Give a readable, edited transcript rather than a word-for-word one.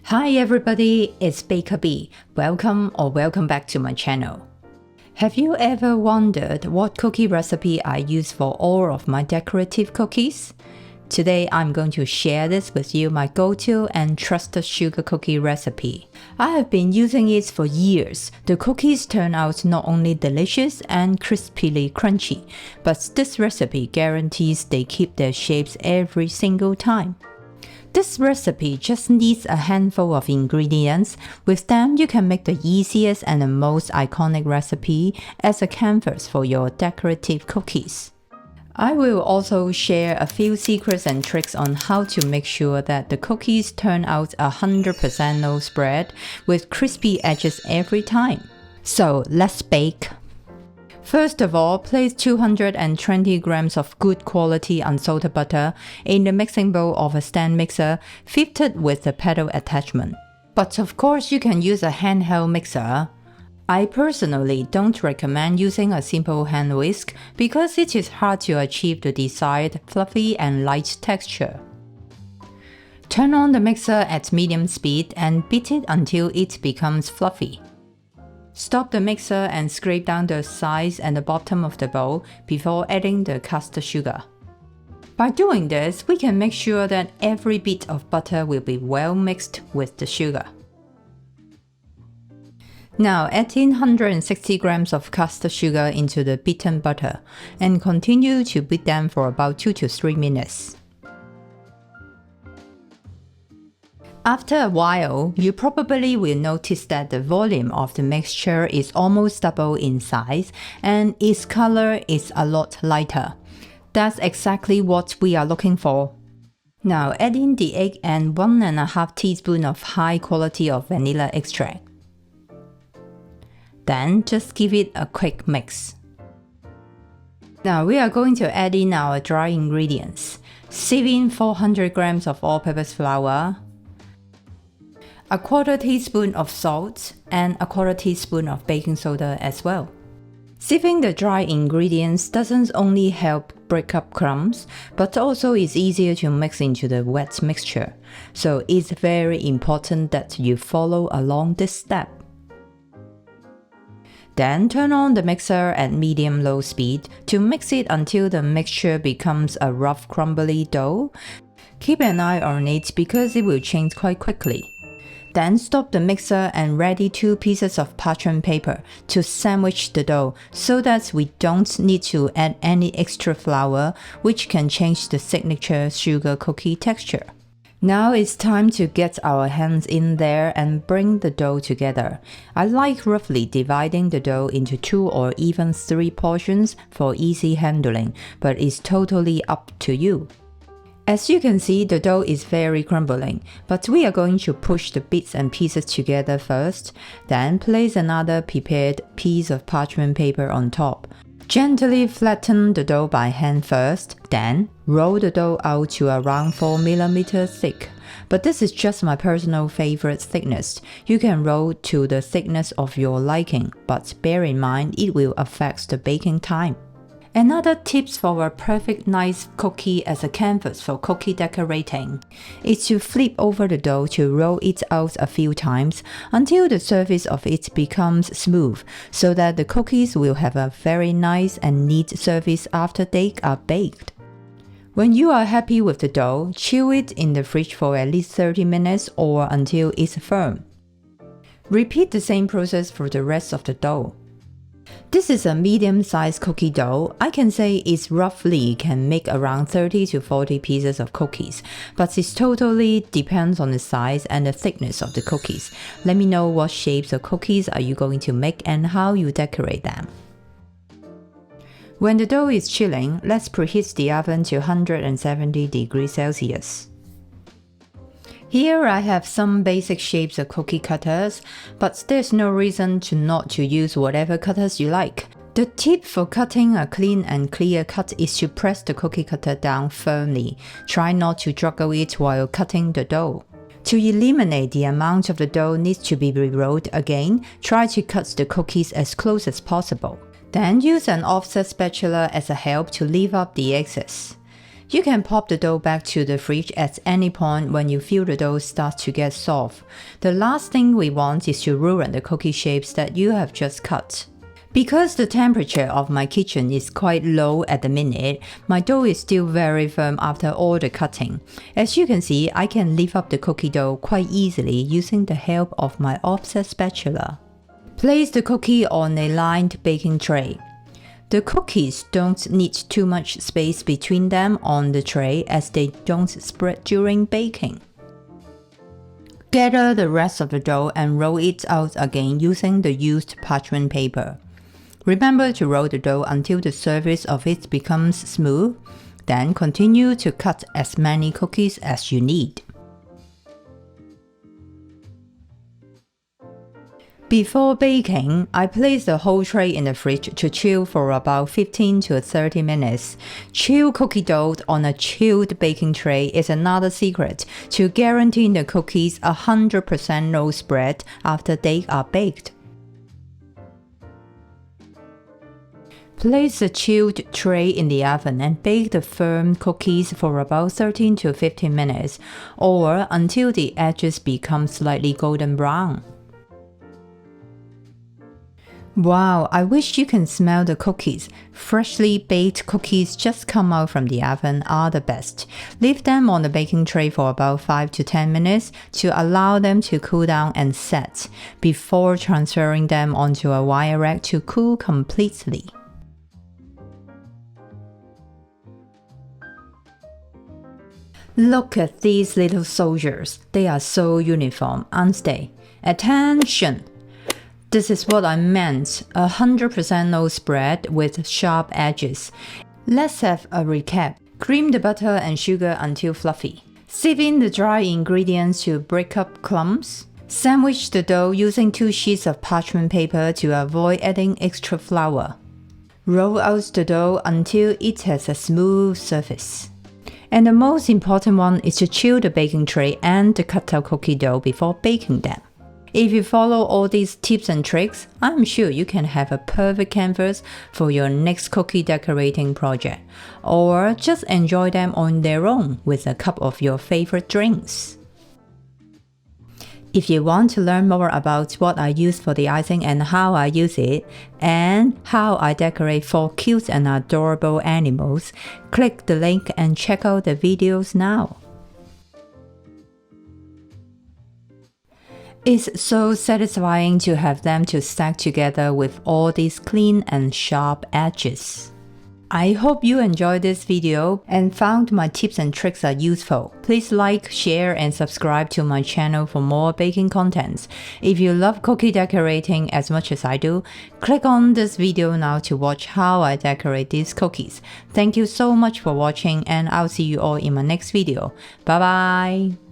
Hi everybody, it's Baker B. Welcome back to my channel. Have you ever wondered what cookie recipe I use for all of my decorative cookies? Today I'm going to share this with you, my go-to and trusted sugar cookie recipe. I have been using it for years. The cookies turn out not only delicious and crispily crunchy, but this recipe guarantees they keep their shapes every single time. This recipe just needs a handful of ingredients. With them, you can make the easiest and the most iconic recipe as a canvas for your decorative cookies. I will also share a few secrets and tricks on how to make sure that the cookies turn out 100% no spread with crispy edges every time. So let's bake. First of all, place 220 grams of good quality unsalted butter in the mixing bowl of a stand mixer fitted with a pedal attachment. But of course you can use a handheld mixer. I personally don't recommend using a simple hand whisk because it is hard to achieve the desired fluffy and light texture. Turn on the mixer at medium speed and beat it until it becomes fluffy. Stop the mixer and scrape down the sides and the bottom of the bowl before adding the caster sugar. By doing this, we can make sure that every bit of butter will be well mixed with the sugar. Now add in 160 grams of caster sugar into the beaten butter and continue to beat them for about 2 to 3 minutes. After a while, you probably will notice that the volume of the mixture is almost double in size and its color is a lot lighter. That's exactly what we are looking for. Now add in the egg and 1.5 teaspoons of high quality of vanilla extract. Then just give it a quick mix. Now we are going to add in our dry ingredients. Sieve in 400 grams of all-purpose flour, a quarter teaspoon of salt, and a quarter teaspoon of baking soda as well. Sieving the dry ingredients doesn't only help break up crumbs, but also is easier to mix into the wet mixture. So it's very important that you follow along this step. Then turn on the mixer at medium-low speed to mix it until the mixture becomes a rough crumbly dough. Keep an eye on it because it will change quite quickly. Then stop the mixer and ready 2 pieces of parchment paper to sandwich the dough so that we don't need to add any extra flour, which can change the signature sugar cookie texture. Now it's time to get our hands in there and bring the dough together. I like roughly dividing the dough into 2 or even 3 portions for easy handling, but it's totally up to you. As you can see, the dough is very crumbling, but we are going to push the bits and pieces together first, then place another prepared piece of parchment paper on top. Gently flatten the dough by hand first, then roll the dough out to around 4 mm thick. But this is just my personal favorite thickness. You can roll to the thickness of your liking, but bear in mind it will affect the baking time. Another tips for a perfect nice cookie as a canvas for cookie decorating is to flip over the dough to roll it out a few times until the surface of it becomes smooth, so that the cookies will have a very nice and neat surface after they are baked. When you are happy with the dough, chill it in the fridge for at least 30 minutes or until it's firm. Repeat the same process for the rest of the dough. This is a medium-sized cookie dough. I can say it roughly can make around 30 to 40 pieces of cookies, but it totally depends on the size and the thickness of the cookies. Let me know what shapes of cookies are you going to make and how you decorate them. When the dough is chilling, let's preheat the oven to 170 degrees Celsius. Here I have some basic shapes of cookie cutters, but there's no reason not to use whatever cutters you like. The tip for cutting a clean and clear cut is to press the cookie cutter down firmly. Try not to juggle it while cutting the dough. To eliminate the amount of the dough needs to be re-rolled again, try to cut the cookies as close as possible. Then use an offset spatula as a help to leave up the excess. You can pop the dough back to the fridge at any point when you feel the dough starts to get soft. The last thing we want is to ruin the cookie shapes that you have just cut. Because the temperature of my kitchen is quite low at the minute, my dough is still very firm after all the cutting. As you can see, I can lift up the cookie dough quite easily using the help of my offset spatula. Place the cookie on a lined baking tray. The cookies don't need too much space between them on the tray as they don't spread during baking. Gather the rest of the dough and roll it out again using the used parchment paper. Remember to roll the dough until the surface of it becomes smooth, then continue to cut as many cookies as you need. Before baking, I place the whole tray in the fridge to chill for about 15 to 30 minutes. Chilled cookie dough on a chilled baking tray is another secret to guaranteeing the cookies 100% no spread after they are baked. Place the chilled tray in the oven and bake the firm cookies for about 13 to 15 minutes, or until the edges become slightly golden brown. Wow, I wish you can smell the cookies. Freshly baked cookies just come out from the oven are the best. Leave them on the baking tray for about 5 to 10 minutes to allow them to cool down and set, before transferring them onto a wire rack to cool completely. Look at these little soldiers. They are so uniform, aren't they? Attention! This is what I meant, 100% no spread with sharp edges. Let's have a recap. Cream the butter and sugar until fluffy. Sieve in the dry ingredients to break up clumps. Sandwich the dough using 2 sheets of parchment paper to avoid adding extra flour. Roll out the dough until it has a smooth surface. And the most important one is to chill the baking tray and the cut-out cookie dough before baking them. If you follow all these tips and tricks, I'm sure you can have a perfect canvas for your next cookie decorating project, or just enjoy them on their own with a cup of your favorite drinks. If you want to learn more about what I use for the icing and how I use it, and how I decorate for cute and adorable animals, click the link and check out the videos now. It's so satisfying to have them to stack together with all these clean and sharp edges. I hope you enjoyed this video and found my tips and tricks are useful. Please like, share, and subscribe to my channel for more baking contents. If you love cookie decorating as much as I do, click on this video now to watch how I decorate these cookies. Thank you so much for watching, and I'll see you all in my next video. Bye bye!